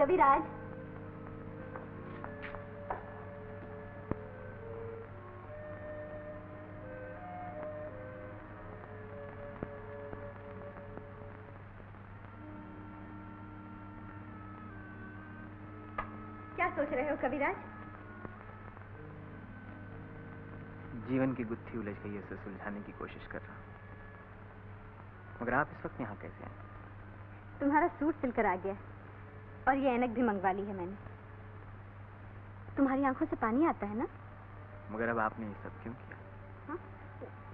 कविराज। क्या सोच रहे हो कविराज? जीवन की गुत्थी उलझ गई है, उसे सुलझाने की कोशिश कर रहा हूँ। मगर आप इस वक्त यहाँ कैसे हैं? तुम्हारा सूट सिलकर आ गया और ये ऐनक भी मंगवा ली है मैंने। तुम्हारी आंखों से पानी आता है ना? मगर अब आपने ये सब क्यों किया? हाँ?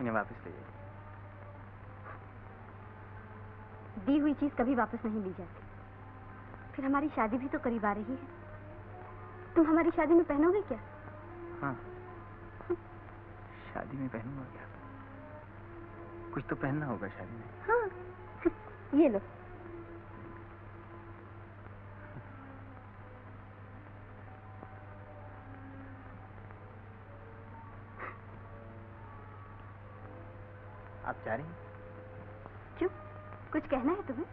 इन्हें वापस ले जाइए। दी हुई चीज कभी वापस नहीं ली जाती। फिर हमारी शादी भी तो करीब आ रही है। तुम हमारी शादी में पहनोगे क्या? हाँ, शादी में पहनूंगा क्या? कुछ तो पहनना होगा शादी में। हाँ, ये लो। आप जा रही हैं? क्यों? कुछ कहना है तुम्हें?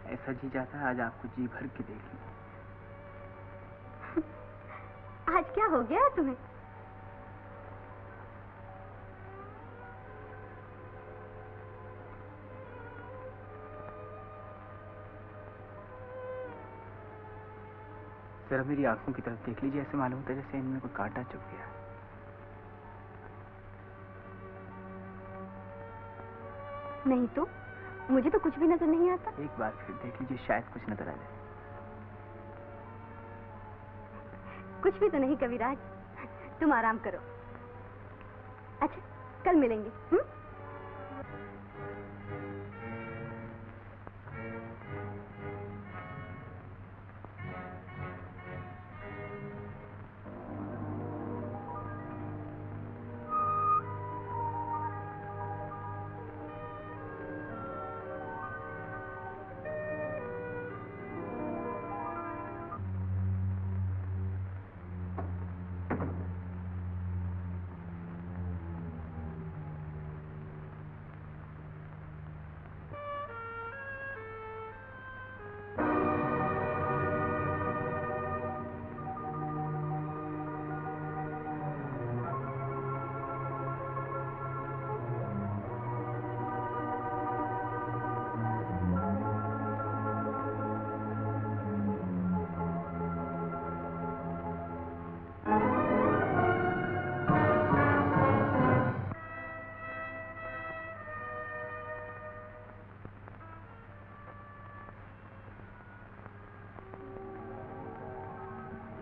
ऐसा जी चाहता है आज आपको जी भर के देख लूं। आज क्या हो गया तुम्हें? जरा मेरी आंखों की तरफ देख लीजिए, ऐसे मालूम होता है जैसे इनमें कोई कांटा चुभ गया। नहीं तो मुझे तो कुछ भी नजर नहीं आता। एक बार फिर देख लीजिए, शायद कुछ नजर आ जाए। कुछ भी तो नहीं कविराज, तुम आराम करो। अच्छा, कल मिलेंगे।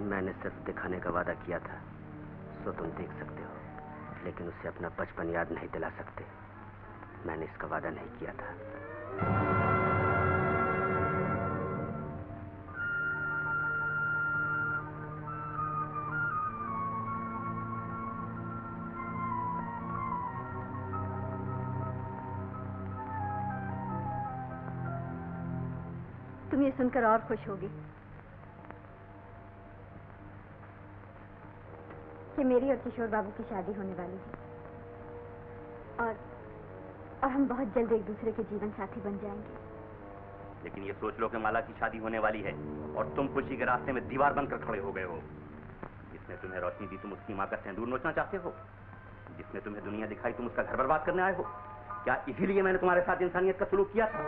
मैंने सिर्फ दिखाने का वादा किया था, सो तुम देख सकते हो, लेकिन उसे अपना बचपन याद नहीं दिला सकते। मैंने इसका वादा नहीं किया था। तुम ये सुनकर और खुश होगी कि मेरी और किशोर बाबू की शादी होने वाली है और हम बहुत जल्द एक दूसरे के जीवन साथी बन जाएंगे। लेकिन ये सोच लो कि माला की शादी होने वाली है और तुम खुशी के रास्ते में दीवार बनकर खड़े हो गए हो। जिसने तुम्हें रोशनी दी तुम उसकी माँ का सिंदूर नोचना चाहते हो। जिसने तुम्हें दुनिया दिखाई तुम उसका घर बर्बाद करने आए हो। क्या इसीलिए मैंने तुम्हारे साथ इंसानियत का सलूक किया था?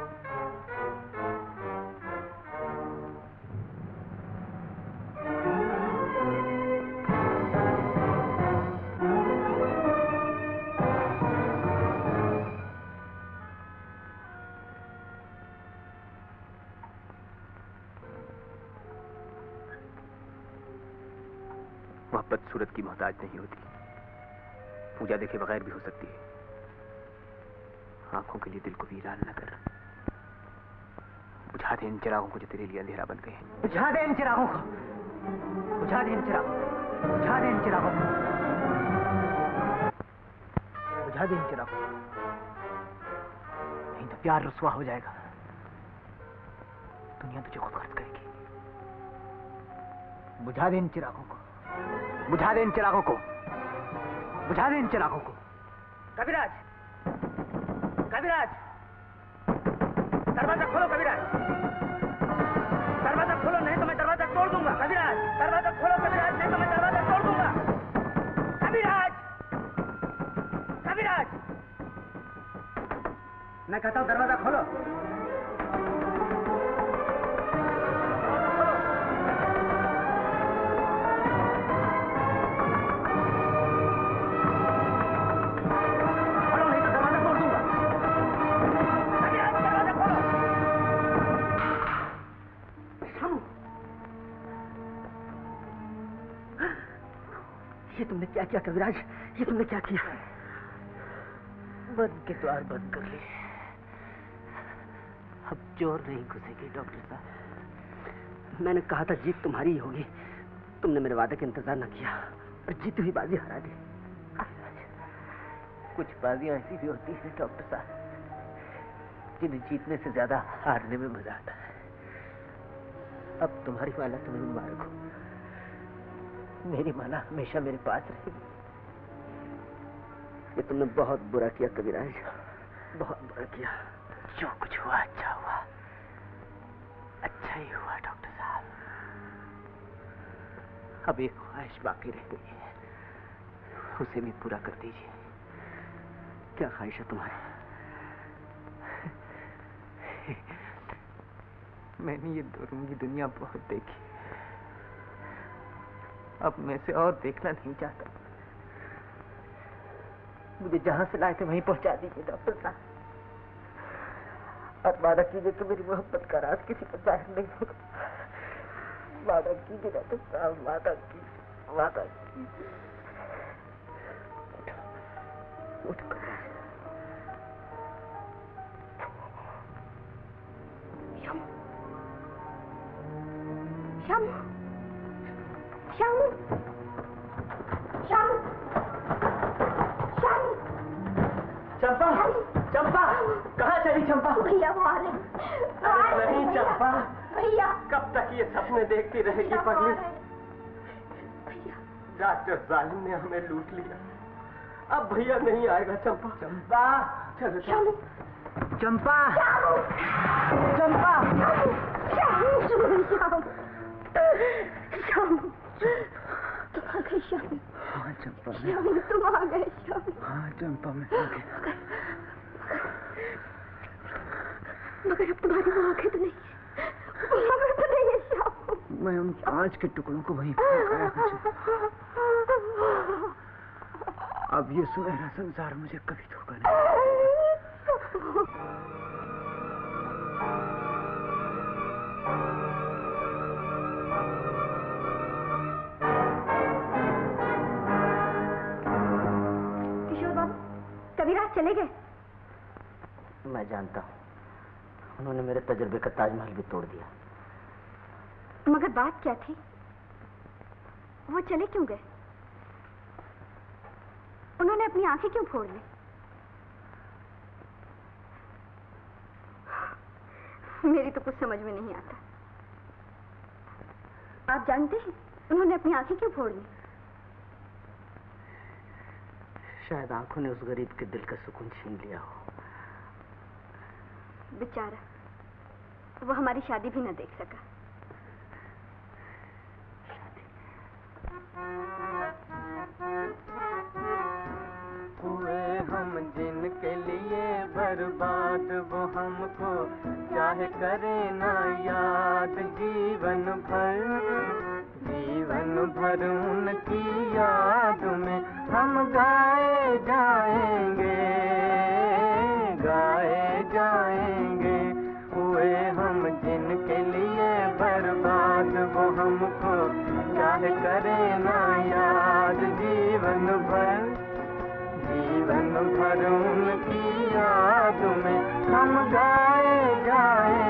मोहब्बत सूरत की मोहताज नहीं होती, पूजा देखे बगैर भी हो सकती है। आंखों के लिए दिल को वीरान न कर। बुझा दे इन चिरागों को जो तेरे लिए अंधेरा बन गए हैं। बुझा दे इन चिरागों को, बुझा दे इन चिरागों को, बुझा दे इन चिरागों को, बुझा दे इन चिरागों को। नहीं तो प्यार रुस्वा हो जाएगा, दुनिया तुझे खुद खर्च करेगी। बुझा दे इन चिरागों को, बुझा दे इन चिरागों को, बुझा दे इन चिरागों को। कविराज, कविराज, दरवाजा खोलो कविराज, दरवाजा खोलो नहीं तो मैं दरवाजा तोड़ दूंगा। कविराज, दरवाजा खोलो कविराज, नहीं तो मैं दरवाजा तोड़ दूंगा। कविराज, कविराज, मैं कहता हूँ दरवाजा खोलो। ये तुमने क्या किया कविराज? ये तुमने क्या किया? बंद के द्वार बंद कर लिए। अब जोर नहीं घुसेगी डॉक्टर साहब। मैंने कहा था जीत तुम्हारी ही होगी। तुमने मेरे वादे का इंतजार न किया और जीती हुई बाजी हरा दी। कुछ बाजियां ऐसी भी होती हैं डॉक्टर साहब जिन्हें जीतने से ज्यादा हारने में मजा आता है। अब तुम्हारी माला तुम्हें मुबारक हो। मेरी माला हमेशा मेरे पास रहेगी। ये तुमने बहुत बुरा किया कविराज, बहुत बुरा किया। जो कुछ हुआ अच्छा हुआ, अच्छा ही हुआ डॉक्टर साहब। अब एक ख्वाहिश बाकी रह गई है, उसे भी पूरा कर दीजिए। क्या ख्वाहिश है तुम्हारी? मैंने ये दुरूंगी दुनिया बहुत देखी, अब मैं इसे और देखना नहीं चाहता। मुझे जहां से लाए थे वहीं पहुंचा दीजिए डॉक्टर साहब, और वादा कीजिए कि मेरी मोहब्बत का राज किसी को जाहिर नहीं होगा। वादा कीजिए डॉक्टर साहब, वादा कीजिए, वादा कीजिए। उठ कर श्याम, श्याम, श्याम, श्याम, चंपा, चंपा, कहाँ चली चंपा? भैया वो आ रहे हैं। नहीं चंपा, भैया कब तक ये सपने देखती रहेगी पगली? डॉक्टर जालिम ने हमें लूट लिया, अब भैया नहीं आएगा। चंपा, चंपा, चलो चलो। चंपा, चंपा, श्याम, श्याम, तुम आ गए श्याम। हाँ चंपा, श्याम तुम आ गए श्याम। हाँ चंपा मैं आ गया। मगर अब तुम्हारी वो आंखें तो नहीं है, वो आंखें तो नहीं है श्याम। मैं उन कांच के टुकड़ों को वहीं फेंकाया हूँ। अब ये सुनहरा संसार मुझे कभी धोखा नहीं। कविराज चले गए? मैं जानता हूँ, उन्होंने मेरे तजुर्बे का ताजमहल भी तोड़ दिया। मगर बात क्या थी? वो चले क्यों गए? उन्होंने अपनी आंखें क्यों फोड़ ली? मेरी तो कुछ समझ में नहीं आता। आप जानते हैं उन्होंने अपनी आंखें क्यों फोड़ ली? शायद आंखों ने उस गरीब के दिल का सुकून छीन लिया हो। बेचारा, वो हमारी शादी भी न देख सका। हुए हम जिनके लिए बर्बाद, वो हमको चाहे करे ना याद। जीवन भर उनकी याद में हम गाए जाएंगे, गाए जाएंगे। हुए हम जिनके लिए बर्बाद, वो हमको चाहे करे ना याद। जीवन भर उनकी याद में हम गाए जाएंगे।